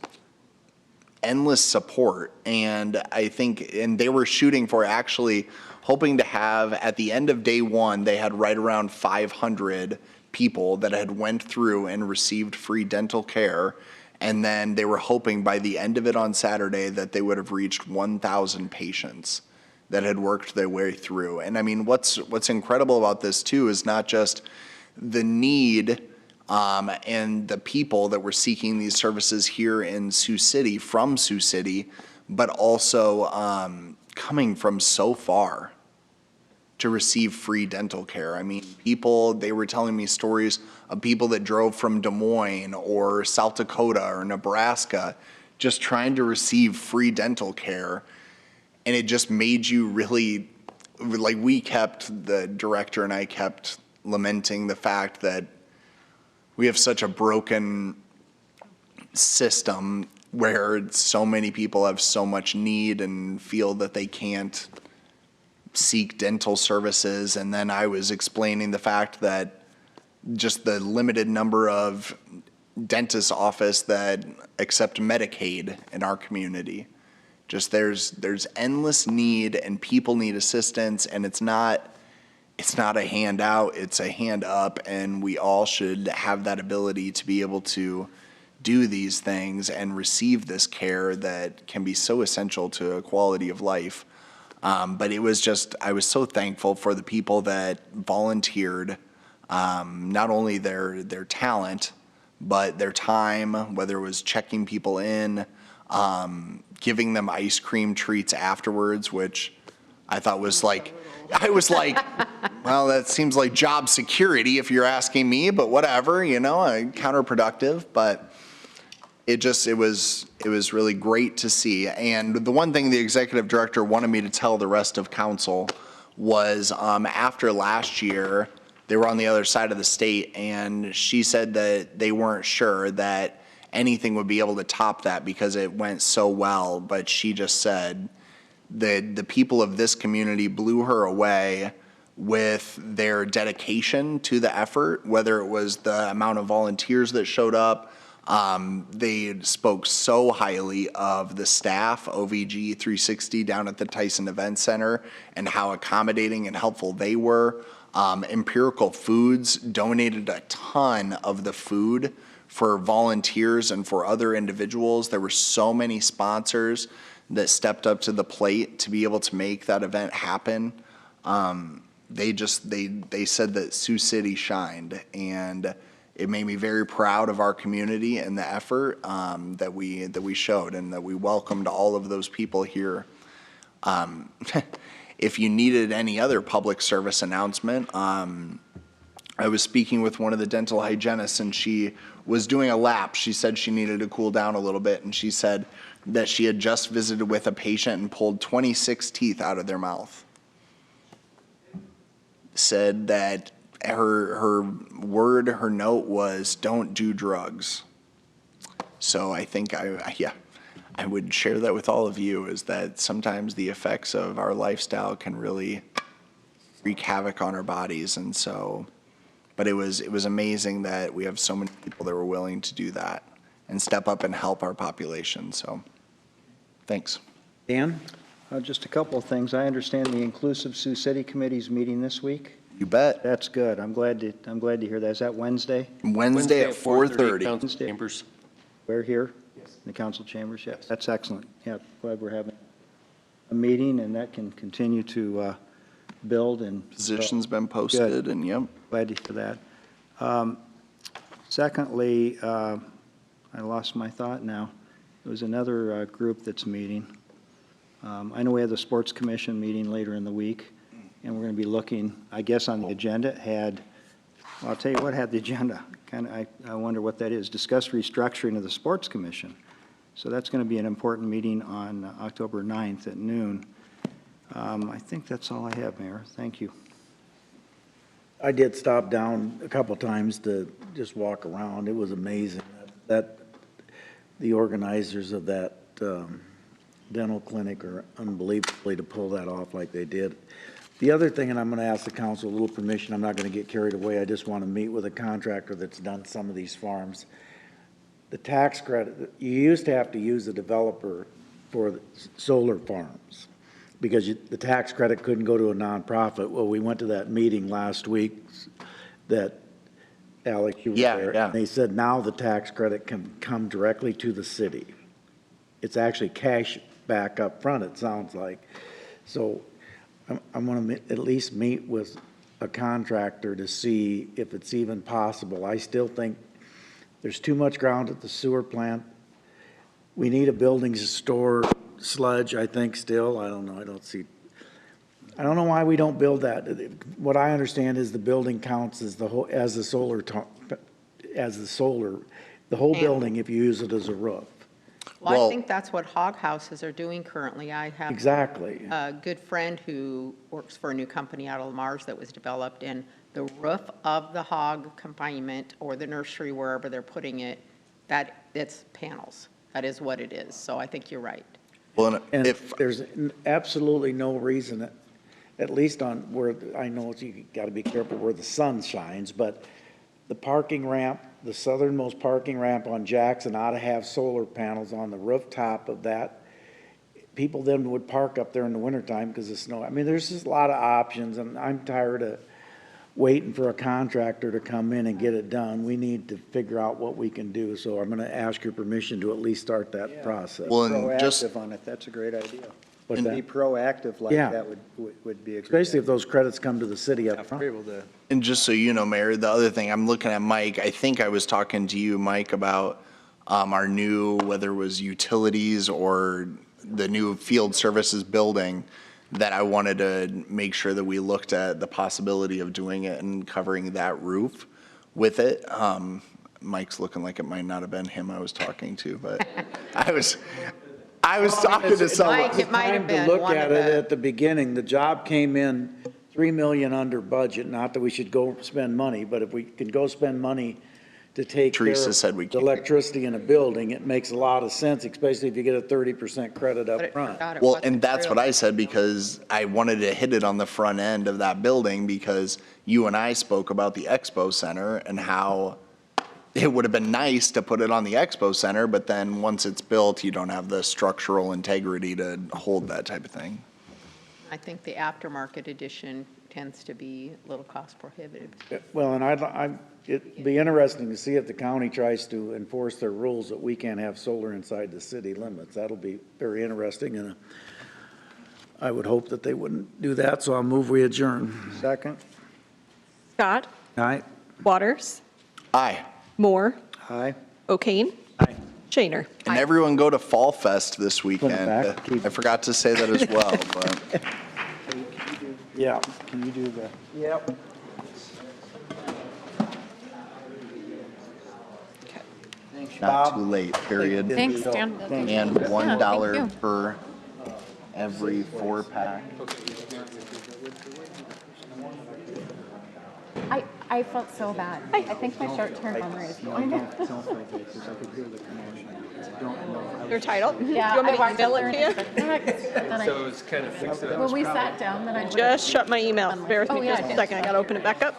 endless support. And I think, and they were shooting for actually hoping to have, at the end of day one, they had right around 500 people that had went through and received free dental care. And then they were hoping by the end of it on Saturday that they would have reached 1,000 patients that had worked their way through. And I mean, what's incredible about this too is not just the need and the people that were seeking these services here in Sioux City, from Sioux City, but also coming from so far to receive free dental care. I mean, people, they were telling me stories of people that drove from Des Moines or South Dakota or Nebraska just trying to receive free dental care. And it just made you really, like, the director and I kept lamenting the fact that we have such a broken system where so many people have so much need and feel that they can't seek dental services. And then I was explaining the fact that just the limited number of dentist office that accept Medicaid in our community. Just there's endless need and people need assistance, and it's not a handout, it's a hand up, and we all should have that ability to be able to do these things and receive this care that can be so essential to a quality of life. But it was just, I was so thankful for the people that volunteered, not only their talent, but their time, whether it was checking people in, giving them ice cream treats afterwards, which I thought was like, I was like, Well, that seems like job security if you're asking me, but whatever, counterproductive, but it was really great to see. And the one thing the executive director wanted me to tell the rest of council was after last year, they were on the other side of the state, and she said that they weren't sure that anything would be able to top that because it went so well. But she just said that the people of this community blew her away with their dedication to the effort, whether it was the amount of volunteers that showed up. They spoke so highly of the staff, OVG 360 down at the Tyson Event Center, and how accommodating and helpful they were. Empirical Foods donated a ton of the food for volunteers and for other individuals. There were so many sponsors that stepped up to the plate to be able to make that event happen. They said that Sioux City shined, and it made me very proud of our community and the effort that we showed, and that we welcomed all of those people here. If you needed any other public service announcement, I was speaking with one of the dental hygienists, and she was doing a lap. She said she needed to cool down a little bit, and she said that she had just visited with a patient and pulled 26 teeth out of their mouth. Said that her note was, "Don't do drugs." So I think I would share that with all of you, is that sometimes the effects of our lifestyle can really wreak havoc on our bodies. And so, but it was amazing that we have so many people that were willing to do that and step up and help our population. So thanks. Dan? Just a couple of things. I understand the Inclusive Sioux City Committee's meeting this week. You bet. That's good. I'm glad to hear that. Is that Wednesday? Wednesday at 4:30. Council chambers. We're here? Yes. In the council chambers? Yes. That's excellent. Yeah, glad we're having a meeting, and that can continue to build and. Position's been posted. Good. And yep. Glad to hear that. Secondly, I lost my thought now. There was another group that's meeting. I know we have the Sports Commission meeting later in the week, and we're going to be looking, I guess, on the agenda. I'll tell you what had the agenda. I wonder what that is. Discuss restructuring of the Sports Commission. So that's going to be an important meeting on October 9th at noon. I think that's all I have, Mayor. Thank you. I did stop down a couple times to just walk around. It was amazing that the organizers of that dental clinic are unbelievably to pull that off like they did. The other thing, and I'm going to ask the council a little permission, I'm not going to get carried away. I just want to meet with a contractor that's done some of these farms. The tax credit, you used to have to use a developer for the solar farms because the tax credit couldn't go to a nonprofit. Well, we went to that meeting last week that Alex, you were there. Yeah. And they said now the tax credit can come directly to the city. It's actually cash back up front, it sounds like. So I'm going to at least meet with a contractor to see if it's even possible. I still think there's too much ground at the sewer plant. We need a building to store sludge, I think, still. I don't know. I don't know why we don't build that. What I understand is the building counts as the whole building if you use it as a roof. Well, I think that's what hog houses are doing currently. I have exactly a good friend who works for a new company out of Lamar's that was developed, and the roof of the hog confinement or the nursery, wherever they're putting it, it's panels. That is what it is. So I think you're right. Well, and if there's absolutely no reason, at least on where I know you got to be careful where the sun shines, but the parking ramp, the southernmost parking ramp on Jackson ought to have solar panels on the rooftop of that. People then would park up there in the wintertime because of snow. I mean, there's just a lot of options, and I'm tired of waiting for a contractor to come in and get it done. We need to figure out what we can do. So I'm going to ask your permission to at least start that process. Well, and proactive on it. That's a great idea. And be proactive like that would be a great especially if those credits come to the city up front. And just so you know, Mayor, the other thing, I'm looking at Mike. I think I was talking to you, Mike, about our new, whether it was utilities or the new field services building. that I wanted to make sure that we looked at the possibility of doing it and covering that roof with it. Mike's looking like it might not have been him I was talking to, but I was talking to someone. Mike, it might have been To look one at of it the, at the beginning, the job came in 3 million under budget, not that we should go spend money, but if we can go spend money to take care Teresa of said we the can't. electricity in a building, it makes a lot of sense, especially if you get a 30% credit but up it front. forgot it Well, wasn't and that's true. what I said, because I wanted to hit it on the front end of that building, because you and I spoke about the Expo Center and how it would have been nice to put it on the Expo Center, but then once it's built, you don't have the structural integrity to hold that type of thing. I think the aftermarket edition tends to be a little cost prohibitive. Well, and it'd be interesting to see if the county tries to enforce their rules that we can't have solar inside the city limits. That'll be very interesting, and I would hope that they wouldn't do that, so I'll move we adjourn. Second? Scott, Aye? Waters, Aye. Moore, Aye. O'Kane. Aye. Shaner. And everyone go to Fall Fest this Put it weekend. back. Keep- I forgot to say that as well, but Yeah. Can you do the? Yep. not too late, period. Thanks, Dan. And Yeah, thank $1 you. per every 4-pack. I felt so bad. I think my short-term memory is going. Your title? Yeah, You want me to I email it to you? So it's kind of fixed. When we sat down, then I. Just shut my email. Bear with Oh, me yeah, just I a did. second. I gotta open it back up.